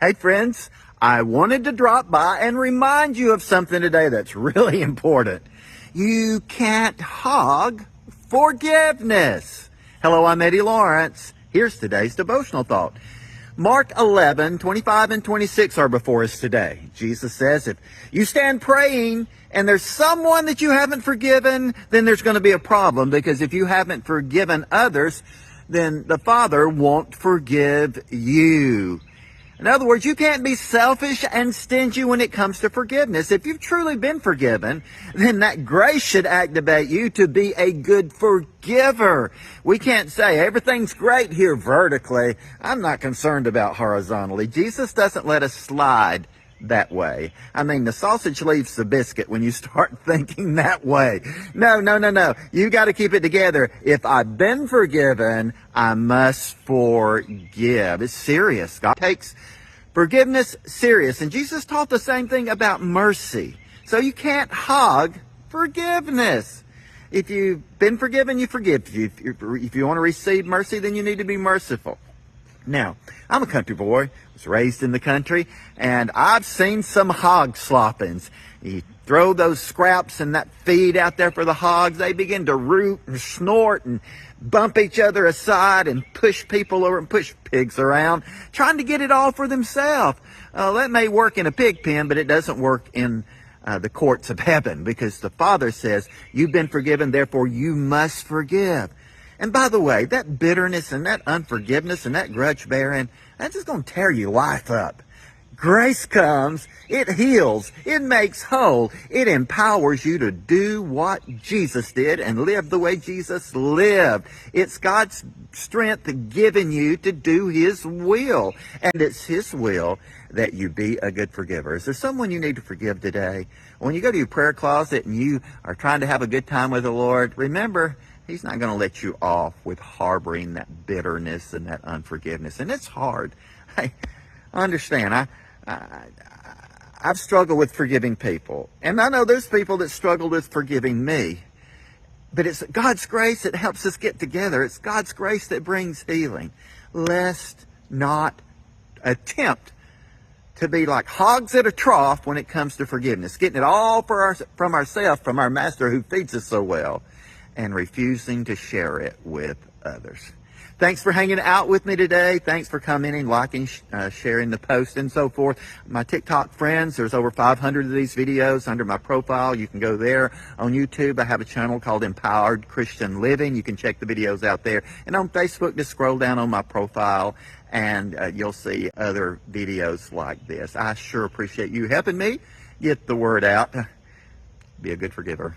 Hey friends, I wanted to drop by and remind you of something today that's really important. You can't hog forgiveness. Hello, I'm Eddie Lawrence. Here's today's devotional thought. Mark 11:25 and 26 are before us today. Jesus says, if you stand praying and there's someone that you haven't forgiven, then there's going to be a problem, because if you haven't forgiven others, then the Father won't forgive you. In other words, you can't be selfish and stingy when it comes to forgiveness. If you've truly been forgiven, then that grace should activate you to be a good forgiver. We can't say, everything's great here vertically. I'm not concerned about horizontally. Jesus doesn't let us slide that way. I mean, the sausage leaves the biscuit when you start thinking that way. No. You got to keep it together. If I've been forgiven, I must forgive. It's serious. God takes forgiveness serious. And Jesus taught the same thing about mercy. So you can't hog forgiveness. If you've been forgiven, you forgive. If you want to receive mercy, then you need to be merciful. Now, I'm a country boy. I was raised in the country, and I've seen some hog sloppings. You throw those scraps and that feed out there for the hogs. They begin to root and snort and bump each other aside and push people over and push pigs around, trying to get it all for themselves. That may work in a pig pen, but it doesn't work in the courts of heaven, because the Father says, you've been forgiven, therefore you must forgive. And by the way, that bitterness and that unforgiveness and that grudge bearing, that's just going to tear your life up. Grace comes, it heals, it makes whole, it empowers you to do what Jesus did and live the way Jesus lived. It's God's strength given you to do His will, and it's His will that you be a good forgiver. Is there someone you need to forgive today? When you go to your prayer closet and you are trying to have a good time with the Lord, remember, He's not going to let you off with harboring that bitterness and that unforgiveness. And it's hard. I understand. I've struggled with forgiving people. And I know there's people that struggle with forgiving me. But it's God's grace that helps us get together. It's God's grace that brings healing. Let's not attempt to be like hogs at a trough when it comes to forgiveness. Getting it all from ourselves, from our Master who feeds us so well, and refusing to share it with others. Thanks for hanging out with me today. Thanks for commenting, liking, sharing the post, and so forth. My TikTok friends, there's over 500 of these videos under my profile. You can go there. On YouTube, I have a channel called Empowered Christian Living. You can check the videos out there. And on Facebook, just scroll down on my profile, and you'll see other videos like this. I sure appreciate you helping me get the word out. Be a good forgiver.